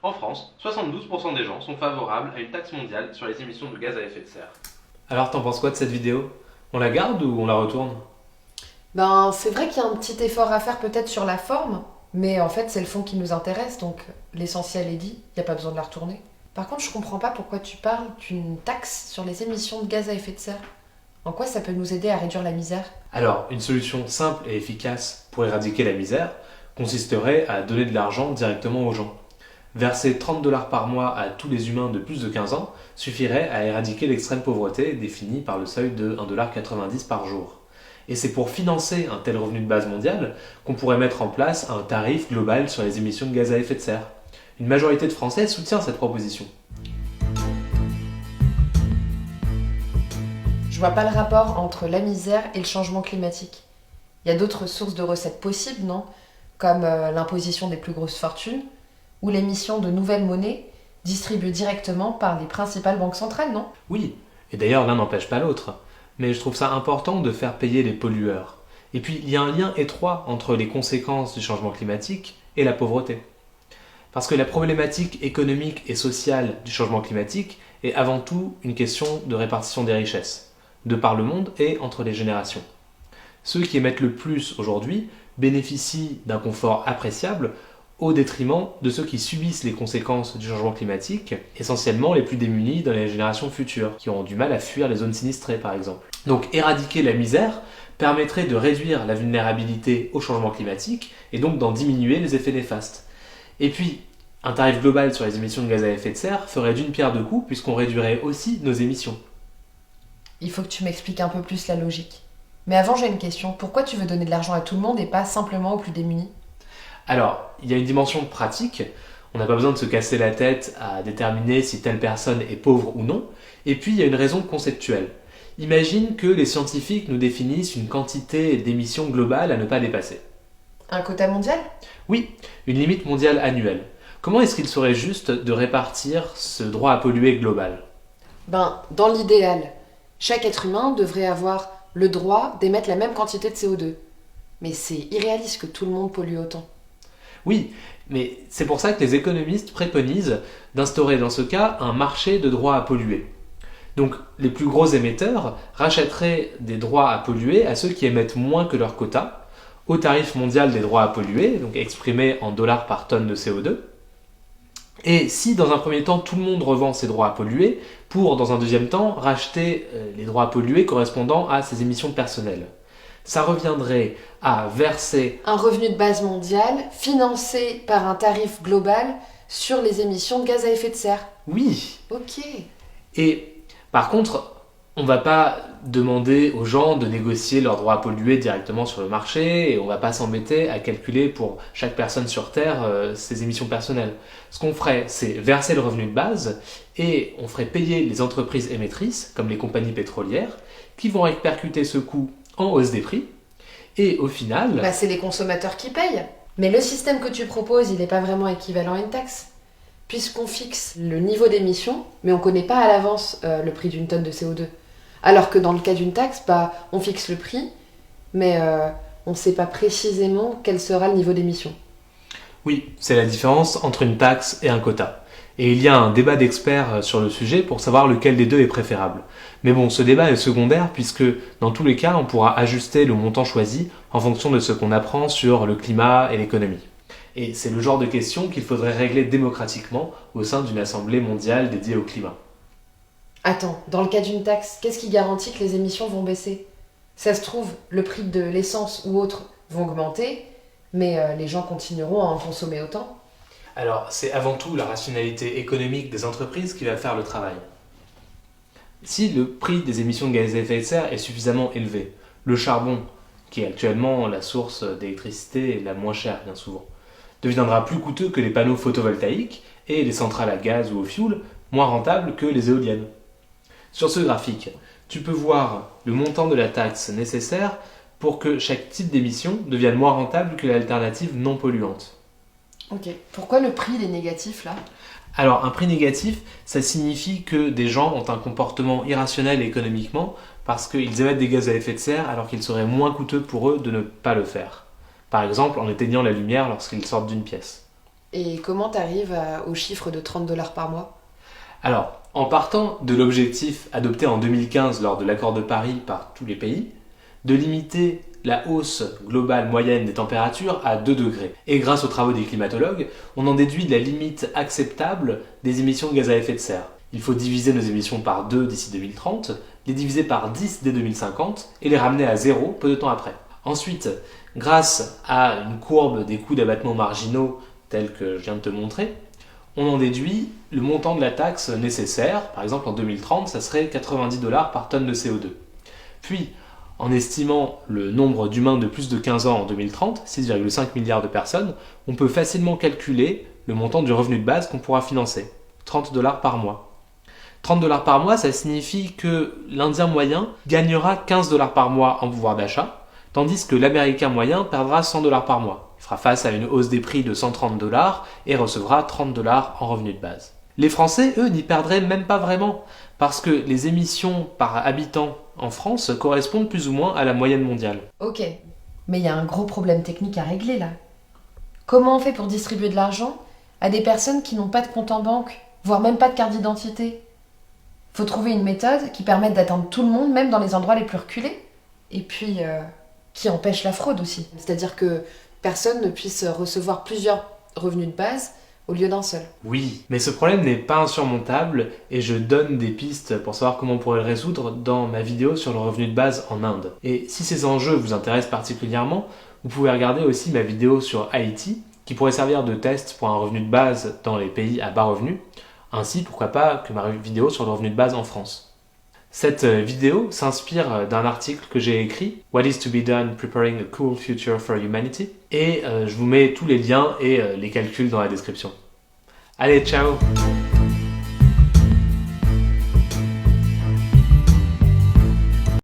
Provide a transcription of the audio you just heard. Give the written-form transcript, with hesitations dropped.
En France, 72% des gens sont favorables à une taxe mondiale sur les émissions de gaz à effet de serre. Alors t'en penses quoi de cette vidéo? On la garde ou on la retourne? Ben, c'est vrai qu'il y a un petit effort à faire peut-être sur la forme, mais en fait, c'est le fond qui nous intéresse, donc l'essentiel est dit, il n'y a pas besoin de la retourner. Par contre, je comprends pas pourquoi tu parles d'une taxe sur les émissions de gaz à effet de serre. En quoi ça peut nous aider à réduire la misère? Alors, une solution simple et efficace pour éradiquer la misère consisterait à donner de l'argent directement aux gens. Verser 30 $ par mois à tous les humains de plus de 15 ans suffirait à éradiquer l'extrême pauvreté définie par le seuil de 1,90 $ par jour. Et c'est pour financer un tel revenu de base mondial qu'on pourrait mettre en place un tarif global sur les émissions de gaz à effet de serre. Une majorité de Français soutient cette proposition. Je vois pas le rapport entre la misère et le changement climatique. Il y a d'autres sources de recettes possibles, non? Comme l'imposition des plus grosses fortunes ou l'émission de nouvelles monnaies distribuées directement par les principales banques centrales, non? Oui, et d'ailleurs l'un n'empêche pas l'autre. Mais je trouve ça important de faire payer les pollueurs. Et puis il y a un lien étroit entre les conséquences du changement climatique et la pauvreté. Parce que la problématique économique et sociale du changement climatique est avant tout une question de répartition des richesses, de par le monde et entre les générations. Ceux qui émettent le plus aujourd'hui bénéficient d'un confort appréciable au détriment de ceux qui subissent les conséquences du changement climatique, essentiellement les plus démunis dans les générations futures, qui auront du mal à fuir les zones sinistrées par exemple. Donc éradiquer la misère permettrait de réduire la vulnérabilité au changement climatique et donc d'en diminuer les effets néfastes. Et puis, un tarif global sur les émissions de gaz à effet de serre ferait d'une pierre deux coups puisqu'on réduirait aussi nos émissions. Il faut que tu m'expliques un peu plus la logique. Mais avant, j'ai une question. Pourquoi tu veux donner de l'argent à tout le monde et pas simplement aux plus démunis? Alors, il y a une dimension pratique, on n'a pas besoin de se casser la tête à déterminer si telle personne est pauvre ou non, et puis il y a une raison conceptuelle. Imagine que les scientifiques nous définissent une quantité d'émissions globale à ne pas dépasser. Un quota mondial? Oui, une limite mondiale annuelle. Comment est-ce qu'il serait juste de répartir ce droit à polluer global? Ben, dans l'idéal, chaque être humain devrait avoir le droit d'émettre la même quantité de CO2. Mais c'est irréaliste que tout le monde pollue autant. Oui, mais c'est pour ça que les économistes préconisent d'instaurer dans ce cas un marché de droits à polluer. Donc les plus gros émetteurs rachèteraient des droits à polluer à ceux qui émettent moins que leur quota, au tarif mondial des droits à polluer, donc exprimé en dollars par tonne de CO2. Et si dans un premier temps tout le monde revend ses droits à polluer, pour dans un deuxième temps racheter les droits à polluer correspondant à ses émissions personnelles. Ça reviendrait à verser. Un revenu de base mondial financé par un tarif global sur les émissions de gaz à effet de serre. Oui. Ok. Et par contre, on va pas demander aux gens de négocier leurs droits à polluer directement sur le marché et on va pas s'embêter à calculer pour chaque personne sur Terre ses émissions personnelles. Ce qu'on ferait, c'est verser le revenu de base et on ferait payer les entreprises émettrices, comme les compagnies pétrolières, qui vont répercuter ce coût en hausse des prix. Et au final. Bah, c'est les consommateurs qui payent. Mais le système que tu proposes, il n'est pas vraiment équivalent à une taxe. Puisqu'on fixe le niveau d'émission, mais on ne connaît pas à l'avance le prix d'une tonne de CO2. Alors que dans le cas d'une taxe, bah, on fixe le prix, mais on ne sait pas précisément quel sera le niveau d'émission. Oui, c'est la différence entre une taxe et un quota. Et il y a un débat d'experts sur le sujet pour savoir lequel des deux est préférable. Mais bon, ce débat est secondaire puisque dans tous les cas, on pourra ajuster le montant choisi en fonction de ce qu'on apprend sur le climat et l'économie. Et c'est le genre de question qu'il faudrait régler démocratiquement au sein d'une assemblée mondiale dédiée au climat. Attends, dans le cas d'une taxe, qu'est-ce qui garantit que les émissions vont baisser? Ça se trouve, le prix de l'essence ou autre vont augmenter, mais les gens continueront à en consommer autant. Alors, c'est avant tout la rationalité économique des entreprises qui va faire le travail. Si le prix des émissions de gaz à effet de serre est suffisamment élevé, le charbon, qui est actuellement la source d'électricité la moins chère bien souvent, deviendra plus coûteux que les panneaux photovoltaïques et les centrales à gaz ou au fioul moins rentables que les éoliennes. Sur ce graphique, tu peux voir le montant de la taxe nécessaire pour que chaque type d'émission devienne moins rentable que l'alternative non polluante. Ok. Pourquoi le prix il est négatif là? Alors, un prix négatif, ça signifie que des gens ont un comportement irrationnel économiquement parce qu'ils émettent des gaz à effet de serre alors qu'il serait moins coûteux pour eux de ne pas le faire. Par exemple, en éteignant la lumière lorsqu'ils sortent d'une pièce. Et comment t'arrives au chiffre de 30$ par mois? Alors, en partant de l'objectif adopté en 2015 lors de l'accord de Paris par tous les pays, de limiter la hausse globale moyenne des températures à 2 degrés. Et grâce aux travaux des climatologues, on en déduit la limite acceptable des émissions de gaz à effet de serre. Il faut diviser nos émissions par 2 d'ici 2030, les diviser par 10 dès 2050 et les ramener à 0 peu de temps après. Ensuite, grâce à une courbe des coûts d'abattement marginaux telle que je viens de te montrer, on en déduit le montant de la taxe nécessaire. Par exemple, en 2030, ça serait 90$ par tonne de CO2. Puis, en estimant le nombre d'humains de plus de 15 ans en 2030, 6,5 milliards de personnes, on peut facilement calculer le montant du revenu de base qu'on pourra financer, 30$ par mois. 30$ par mois, ça signifie que l'Indien moyen gagnera 15$ par mois en pouvoir d'achat, tandis que l'Américain moyen perdra 100$ par mois. Il fera face à une hausse des prix de 130$ et recevra 30$ en revenu de base. Les Français, eux, n'y perdraient même pas vraiment, parce que les émissions par habitant en France correspondent plus ou moins à la moyenne mondiale. Ok, mais il y a un gros problème technique à régler là. Comment on fait pour distribuer de l'argent à des personnes qui n'ont pas de compte en banque, voire même pas de carte d'identité? Faut trouver une méthode qui permette d'atteindre tout le monde, même dans les endroits les plus reculés. Et puis, qui empêche la fraude aussi. C'est-à-dire que personne ne puisse recevoir plusieurs revenus de base au lieu d'un seul. Oui, mais ce problème n'est pas insurmontable et je donne des pistes pour savoir comment on pourrait le résoudre dans ma vidéo sur le revenu de base en Inde. Et si ces enjeux vous intéressent particulièrement, vous pouvez regarder aussi ma vidéo sur Haïti qui pourrait servir de test pour un revenu de base dans les pays à bas revenus, ainsi pourquoi pas que ma vidéo sur le revenu de base en France. Cette vidéo s'inspire d'un article que j'ai écrit, What is to be done preparing a cool future for humanity, et je vous mets tous les liens et les calculs dans la description. Allez, ciao!